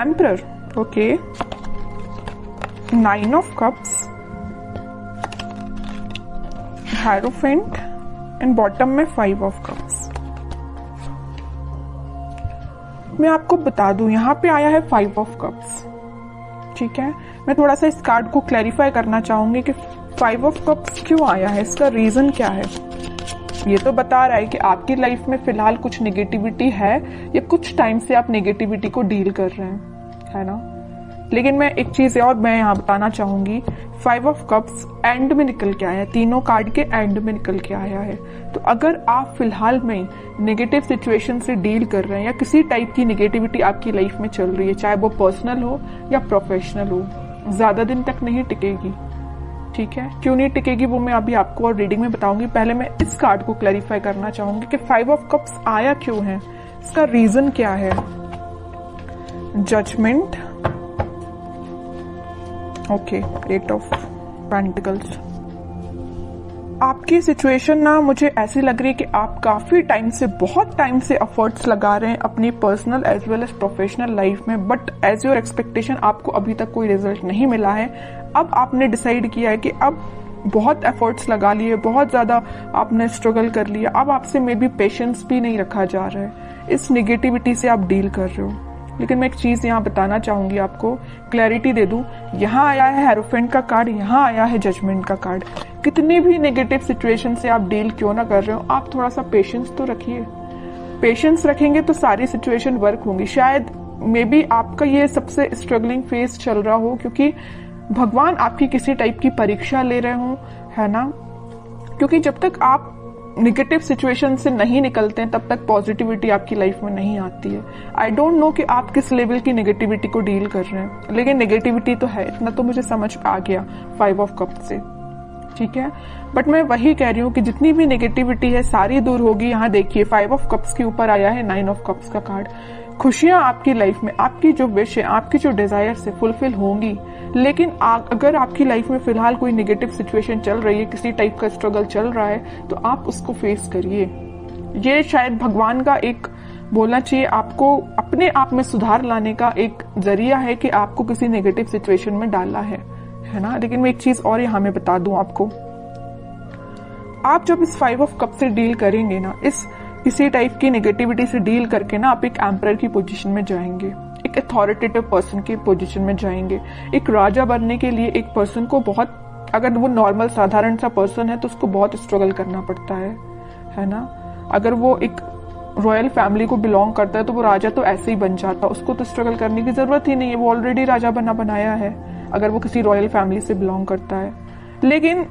Emperor, okay, 9 of cups, hierophant and bottom में 5 of cups. मैं आपको बता दूं यहाँ पे आया है 5 ऑफ कप्स, ठीक है। मैं थोड़ा सा इस कार्ड को क्लैरिफाई करना चाहूंगी कि 5 ऑफ कप्स क्यों आया है, इसका रीजन क्या है। ये तो बता रहा है कि आपकी लाइफ में फिलहाल कुछ नेगेटिविटी है या कुछ टाइम से आप नेगेटिविटी को डील कर रहे हैं, है ना। लेकिन मैं एक चीज और मैं यहाँ बताना चाहूंगी, 5 ऑफ कप्स एंड में निकल के आया है, तीनों कार्ड के एंड में निकल के आया है। तो अगर आप फिलहाल में नेगेटिव सिचुएशन से डील कर रहे हैं या किसी टाइप की नेगेटिविटी आपकी लाइफ में चल रही है, चाहे वो पर्सनल हो या प्रोफेशनल हो, ज्यादा दिन तक नहीं टिकेगी, ठीक है। क्यों नहीं टिकेगी वो मैं अभी आपको और रीडिंग में बताऊंगी। पहले मैं इस कार्ड को क्लैरिफाई करना चाहूंगी कि 5 ऑफ कप्स आया क्यों है, इसका रीजन क्या है। Judgement, okay, 8 of pentacles. आपकी सिचुएशन ना मुझे ऐसी लग रही है कि आप काफी टाइम से, बहुत टाइम से एफर्ट्स लगा रहे हैं अपनी personal as well as professional life में, बट एज योर एक्सपेक्टेशन आपको अभी तक कोई रिजल्ट नहीं मिला है। अब आपने डिसाइड किया है कि अब बहुत एफर्ट्स लगा लिए, बहुत ज्यादा आपने स्ट्रगल कर लिया, अब आपसे मे बी पेशेंस भी नहीं रखा जा रहा है, इस निगेटिविटी से आप डील कर रहे हो। लेकिन मैं एक चीज यहाँ बताना चाहूंगी, आपको क्लैरिटी दे दूं। यहाँ आया है हेरोफेंट का कार्ड, यहाँ आया है जजमेंट का कार्ड। कितनी भी नेगेटिव सिचुएशन से आप डील क्यों ना कर रहे हो, आप थोड़ा सा पेशेंस तो रखिए। पेशेंस रखेंगे तो सारी सिचुएशन वर्क होंगी। शायद मे बी आपका ये सबसे स्ट्रगलिंग फेज चल रहा हो, क्योंकि भगवान आपकी किसी टाइप की परीक्षा ले रहे हो, है ना। क्योंकि जब तक आप निगेटिव सिचुएशन से नहीं निकलते हैं तब तक पॉजिटिविटी आपकी लाइफ में नहीं आती है। आई डोंट नो कि आप किस लेवल की नेगेटिविटी को डील कर रहे हैं, लेकिन नेगेटिविटी तो है, इतना तो मुझे समझ आ गया 5 ऑफ कप्स से, ठीक है। बट मैं वही कह रही हूँ कि जितनी भी नेगेटिविटी है सारी दूर होगी। यहाँ देखिए 5 ऑफ कप्स के ऊपर आया है 9 ऑफ कप्स का कार्ड। खुशियां आपकी लाइफ में, आपकी जो विश है, आपकी जो डिजायर से फुलफिल होंगी। लेकिन अगर आपकी लाइफ में फिलहाल कोई नेगेटिव सिचुएशन चल रही है, किसी टाइप का स्ट्रगल चल रहा है, तो आप उसको फेस करिए। ये शायद भगवान का एक बोलना चाहिए आपको अपने आप में सुधार लाने का एक जरिया है कि आपको किसी नेगेटिव सिचुएशन में डालना है ना। लेकिन मैं एक चीज और यहाँ में बता दूं आपको, आप जब इस 5 ऑफ कप से डील करेंगे ना, इस किसी टाइप की नेगेटिविटी से डील करके ना, आप एक एम्परर की पोजीशन में जाएंगे, एक अथॉरिटेटिव पर्सन की पोजीशन में जाएंगे। एक राजा बनने के लिए एक पर्सन को बहुत, अगर वो नॉर्मल साधारण सा पर्सन है तो उसको बहुत स्ट्रगल करना पड़ता है ना। अगर वो एक रॉयल फैमिली को बिलोंग करता है तो वो राजा तो ऐसे ही बन जाता, उसको तो स्ट्रगल करने की जरूरत ही नहीं है, वो ऑलरेडी राजा बनाया है अगर वो किसी रॉयल फैमिली से बिलोंग करता है। लेकिन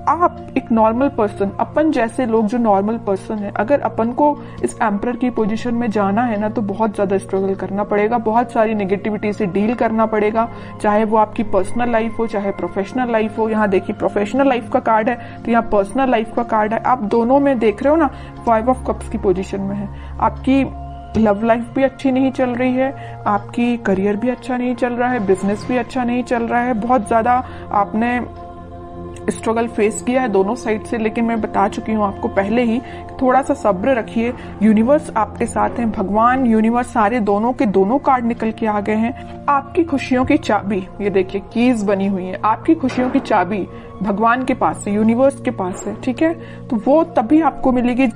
आप एक नॉर्मल पर्सन, अपन जैसे लोग जो नॉर्मल पर्सन है, अगर अपन को इस एम्परर की पोजीशन में जाना है ना, तो बहुत ज्यादा स्ट्रगल करना पड़ेगा, बहुत सारी नेगेटिविटी से डील करना पड़ेगा, चाहे वो आपकी पर्सनल लाइफ हो चाहे प्रोफेशनल लाइफ हो। यहाँ देखिए प्रोफेशनल लाइफ का कार्ड है तो यहाँ पर्सनल लाइफ का कार्ड है। आप दोनों में देख रहे हो ना, 5 ऑफ कप्स की पोजीशन में है। आपकी लव लाइफ भी अच्छी नहीं चल रही है, आपकी करियर भी अच्छा नहीं चल रहा है, बिजनेस भी अच्छा नहीं चल रहा है, बहुत ज्यादा आपने स्ट्रगल फेस किया है दोनों साइड से। लेकिन मैं बता चुकी हूँ आपको पहले ही, थोड़ा सा सब्र रखिए, यूनिवर्स आपके साथ है, भगवान यूनिवर्स सारे दोनों के दोनों कार्ड निकल के आ गए हैं। आपकी खुशियों की चाबी, ये देखिए कीज बनी हुई है, आपकी खुशियों की चाबी भगवान के पास है, यूनिवर्स के पास है, ठीक है। तो वो तभी आपको मिलेगी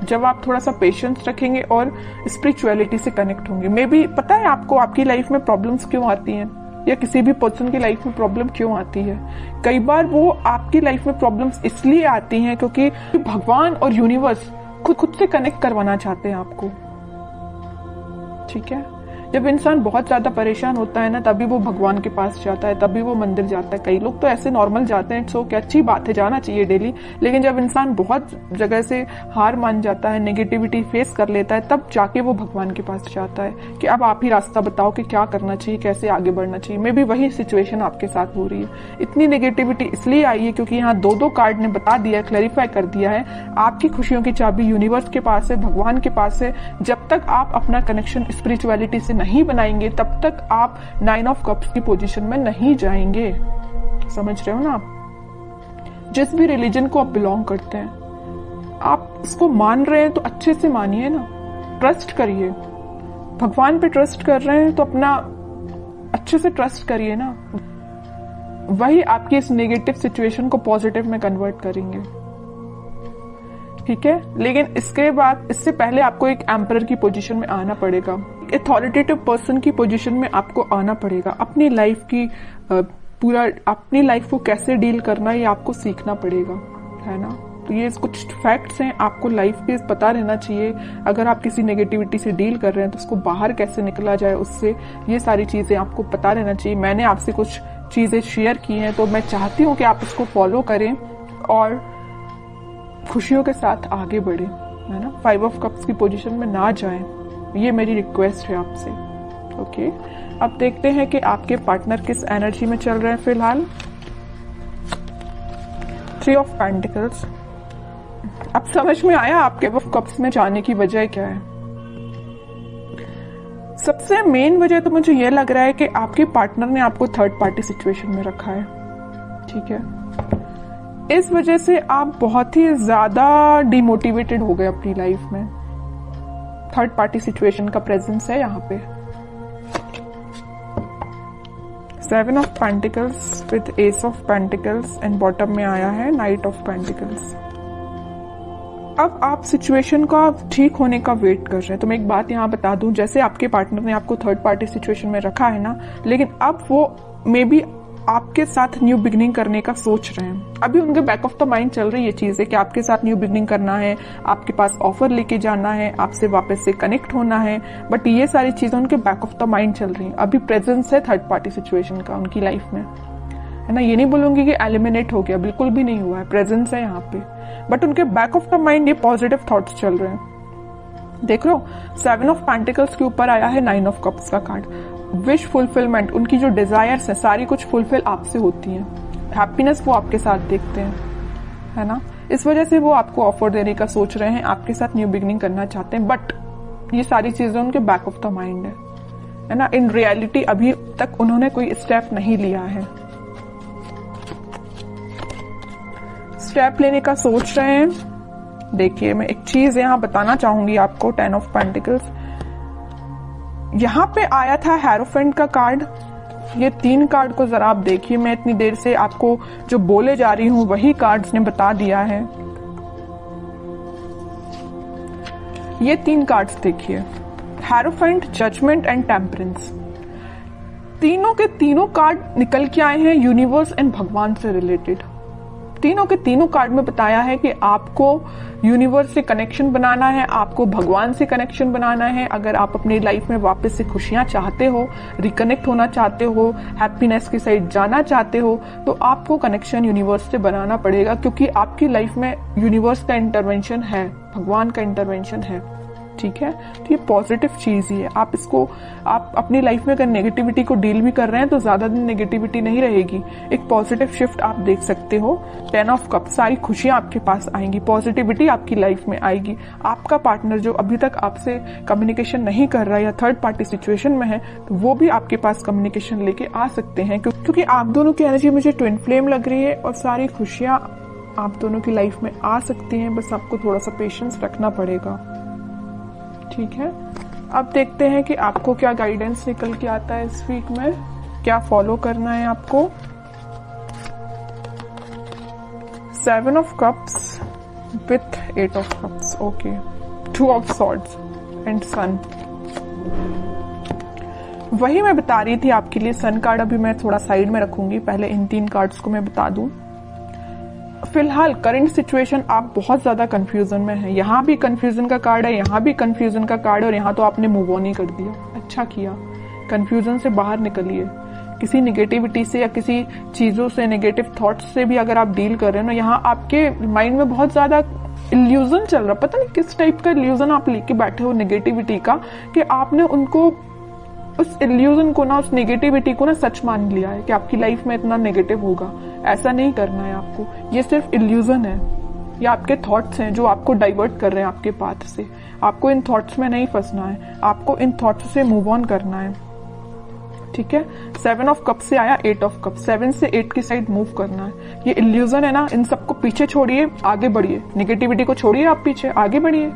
जब आप थोड़ा सा पेशेंस रखेंगे और स्पिरिचुअलिटी से कनेक्ट होंगे। मे बी पता है आपको आपकी लाइफ में प्रॉब्लम्स क्यों आती हैं, या किसी भी पर्सन की लाइफ में प्रॉब्लम क्यों आती है। कई बार वो आपकी लाइफ में प्रॉब्लम्स इसलिए आती हैं क्योंकि भगवान और यूनिवर्स खुद से कनेक्ट करवाना चाहते हैं आपको, ठीक है। जब इंसान बहुत ज्यादा परेशान होता है ना, तभी वो भगवान के पास जाता है, तभी वो मंदिर जाता है। कई लोग तो ऐसे नॉर्मल जाते हैं, सो क्या अच्छी बात है, जाना चाहिए डेली। लेकिन जब इंसान बहुत जगह से हार मान जाता है, नेगेटिविटी फेस कर लेता है, तब जाके वो भगवान के पास जाता है कि अब आप ही रास्ता बताओ कि क्या करना चाहिए, कैसे आगे बढ़ना चाहिए। मे बी वही सिचुएशन आपके साथ हो रही है। इतनी नेगेटिविटी इसलिए आई है क्योंकि यहाँ दो कार्ड ने बता दिया, क्लैरिफाई कर दिया है, आपकी खुशियों की चाबी यूनिवर्स के पास है, भगवान के पास है। जब तक आप अपना कनेक्शन स्पिरिचुअलिटी से नहीं बनाएंगे तब तक आप 9 ऑफ कप्स की पोजीशन में नहीं जाएंगे। समझ रहे हो ना आप? जिस भी रिलीजन को आप बिलोंग करते हैं, आप उसको मान रहे हैं तो अच्छे से मानिए ना, ट्रस्ट करिए। भगवान पे ट्रस्ट कर रहे हैं तो अपना अच्छे से ट्रस्ट करिए ना, वही आपकी इस नेगेटिव सिचुएशन को पॉजिटिव में कन्वर्ट करेंगे। ठीक है, लेकिन इसके बाद, इससे पहले आपको एक एम्परर की पोजीशन में आना पड़ेगा, अथॉरिटेटिव पर्सन की पोजीशन में आपको आना पड़ेगा। अपनी लाइफ की अपनी लाइफ को कैसे डील करना ये आपको सीखना पड़ेगा, है ना। तो ये कुछ फैक्ट्स हैं, आपको लाइफ के पता रहना चाहिए। अगर आप किसी नेगेटिविटी से डील कर रहे हैं तो उसको बाहर कैसे निकला जाए उससे, ये सारी चीजें आपको पता रहना चाहिए। मैंने आपसे कुछ चीजें शेयर की हैं तो मैं चाहती हूँ कि आप इसको फॉलो करें और खुशियों के साथ आगे बढ़े, है ना। 5 ऑफ कप्स की पोजीशन में ना जाएं, ये मेरी रिक्वेस्ट है आपसे। ओके, अब देखते हैं कि आपके पार्टनर किस एनर्जी में चल रहे हैं फिलहाल। 3 ऑफ पेंटिकल्स। अब समझ में आया आपके कप्स में जाने की वजह क्या है। सबसे मेन वजह तो मुझे यह लग रहा है कि आपके पार्टनर ने आपको थर्ड पार्टी सिचुएशन में रखा है। ठीक है, इस वजह से आप बहुत ही ज्यादा डिमोटिवेटेड हो गए अपनी लाइफ में। थर्ड पार्टी सिचुएशन का प्रेजेंस है यहाँ पे। 7 of pentacles with S of pentacles and bottom में आया है नाइट ऑफ पेंटिकल्स। अब आप सिचुएशन का ठीक होने का वेट कर रहे हैं। तो मैं एक बात यहाँ बता दूं, जैसे आपके पार्टनर ने आपको थर्ड पार्टी सिचुएशन में रखा है ना, लेकिन अब वो मे बी आपके साथ न्यू बिगनिंग करने का सोच रहे हैं। अभी उनके बैक ऑफ द माइंड चल रही है चीजें कि आपके साथ न्यू बिगनिंग करना है, आपके पास ऑफर लेके जाना है, आपसे वापस से कनेक्ट होना है, बट ये सारी चीजें उनके बैक ऑफ द माइंड चल रही हैं। अभी प्रेजेंस है थर्ड पार्टी सिचुएशन का उनकी लाइफ में, है ना। ये नहीं बोलूंगी कि एलिमिनेट हो गया, बिल्कुल भी नहीं हुआ है, प्रेजेंस है यहाँ पे, बट उनके बैक ऑफ द माइंड ये पॉजिटिव थॉट्स चल रहे हैं। देख लो, 7 ऑफ पेंटिकल्स के ऊपर आया है 9 ऑफ कप्स का कार्ड। विश फुलफिलमेंट, उनकी जो डिजायर्स है सारी कुछ फुलफिल आपसे होती हैं। हैप्पीनेस वो आपके साथ देखते हैं, है ना। इस वजह से वो आपको ऑफर देने का सोच रहे हैं, आपके साथ न्यू बिगनिंग करना चाहते हैं, बट ये सारी चीजें उनके बैक ऑफ द माइंड है ना। इन रियलिटी अभी तक उन्होंने कोई स्टेप नहीं लिया है, स्टेप लेने का सोच रहे हैं। देखिए, मैं एक चीज यहाँ बताना चाहूंगी आपको। 10 ऑफ पेंटिकल्स यहाँ पे आया था, हेरोफेंट का कार्ड। ये 3 कार्ड को जरा आप देखिए, मैं इतनी देर से आपको जो बोले जा रही हूं वही कार्ड्स ने बता दिया है। ये 3 कार्ड्स देखिए, हेरोफेंट, जजमेंट एंड टेम्परेंस। तीनों के तीनों कार्ड निकल के आए हैं यूनिवर्स एंड भगवान से रिलेटेड। तीनों के तीनों कार्ड में बताया है कि आपको यूनिवर्स से कनेक्शन बनाना है, आपको भगवान से कनेक्शन बनाना है। अगर आप अपनी लाइफ में वापस से खुशियां चाहते हो, रिकनेक्ट होना चाहते हो, हैप्पीनेस की साइड जाना चाहते हो, तो आपको कनेक्शन यूनिवर्स से बनाना पड़ेगा, क्योंकि आपकी लाइफ में यूनिवर्स का इंटरवेंशन है, भगवान का इंटरवेंशन है। ठीक है, तो ये पॉजिटिव चीज ही है। आप इसको, आप अपनी लाइफ में अगर नेगेटिविटी को डील भी कर रहे हैं तो ज्यादा दिन नेगेटिविटी नहीं रहेगी, एक पॉजिटिव शिफ्ट आप देख सकते हो। 10 ऑफ कप, सारी खुशियां आपके पास आएंगी, पॉजिटिविटी आपकी लाइफ में आएगी। आपका पार्टनर जो अभी तक आपसे कम्युनिकेशन नहीं कर रहा है या थर्ड पार्टी सिचुएशन में है, तो वो भी आपके पास कम्युनिकेशन लेके आ सकते हैं, क्योंकि आप दोनों की एनर्जी मुझे ट्विन फ्लेम लग रही है और सारी खुशियां आप दोनों की लाइफ में आ सकती हैं। बस आपको थोड़ा सा पेशेंस रखना पड़ेगा। ठीक है, अब देखते हैं कि आपको क्या गाइडेंस निकल के आता है इस वीक में, क्या फॉलो करना है आपको। 7 of cups with 8 of cups, okay. 2 of swords and sun. वही मैं बता रही थी आपके लिए। सन कार्ड अभी मैं थोड़ा साइड में रखूंगी, पहले इन 3 कार्ड्स को मैं बता दूं। फिलहाल करंट सिचुएशन आप बहुत ज्यादा कंफ्यूजन में है। यहाँ भी कंफ्यूजन का कार्ड है, यहाँ भी कंफ्यूजन का कार्ड है, और यहाँ तो आपने मूव ऑन ही कर दिया। अच्छा किया, कंफ्यूजन से बाहर निकलिए। किसी नेगेटिविटी से या किसी चीजों से, नेगेटिव थॉट्स से भी अगर आप डील कर रहे हो ना, यहाँ आपके माइंड में बहुत ज्यादा इल्यूजन चल रहा, पता नहीं किस टाइप का इल्यूजन आप लेके बैठे हो नेगेटिविटी का, कि आपने उनको, उस इल्यूजन को ना, उस नेगेटिविटी को ना सच मान लिया है कि आपकी लाइफ में इतना नेगेटिव होगा। ऐसा नहीं करना है आपको, ये सिर्फ इल्यूजन है, ये आपके थॉट्स हैं जो आपको डाइवर्ट कर रहे हैं आपके पाथ से। आपको इन थॉट्स में नहीं फंसना है, आपको इन थॉट्स से मूव ऑन करना है। ठीक है, 7 ऑफ कप से आया 8 ऑफ कप, 7 से 8 की साइड मूव करना है। ये इल्यूजन है ना, इन सबको पीछे छोड़िए, आगे बढ़िए। नेगेटिविटी को छोड़िए, आप पीछे आगे बढ़िए,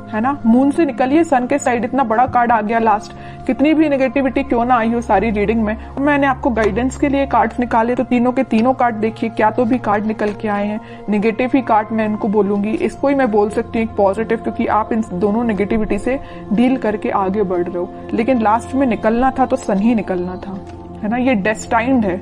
है ना। मून से निकलिए, सन के साइड इतना बड़ा कार्ड आ गया लास्ट, कितनी भी नेगेटिविटी क्यों ना आई हो सारी रीडिंग में। मैंने आपको गाइडेंस के लिए कार्ड्स निकाले तो तीनों के तीनों कार्ड देखिए, क्या तो भी कार्ड निकल के आए हैं। नेगेटिव ही कार्ड मैं इनको बोलूंगी, इसको ही मैं बोल सकती हूँ एक पॉजिटिव, क्योंकि आप इन दोनों नेगेटिविटी से डील करके आगे बढ़ रहे हो। लेकिन लास्ट में निकलना था तो सन ही निकलना था, है ना। ये डेस्टाइन्ड है,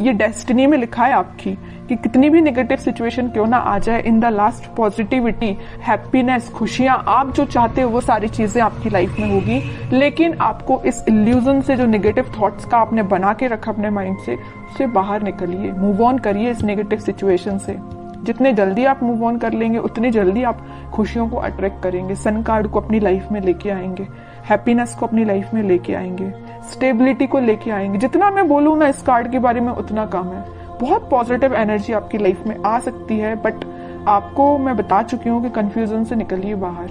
ये डेस्टिनी में लिखा है आपकी कि कितनी भी नेगेटिव सिचुएशन क्यों ना आ जाए, in the last positivity, happiness, खुशियां, आप जो चाहते हो वो सारी चीजें आपकी लाइफ में होगी। लेकिन आपको इस इल्यूजन से, जो नेगेटिव थॉट्स का आपने बना के रखा अपने माइंड से, उससे बाहर निकलिए, मूव ऑन करिए इस नेगेटिव सिचुएशन से। जितने जल्दी आप मूव ऑन कर लेंगे उतनी जल्दी आप खुशियों को अट्रैक्ट करेंगे, सन कार्ड को अपनी लाइफ में लेके आएंगे, हैप्पीनेस को अपनी लाइफ में लेके आएंगे, स्टेबिलिटी को लेके आएंगे। जितना मैं बोलूँ ना इस कार्ड के बारे में उतना कम है। बहुत पॉजिटिव एनर्जी आपकी लाइफ में आ सकती है, बट आपको मैं बता चुकी हूँ कि कंफ्यूजन से निकलिए बाहर।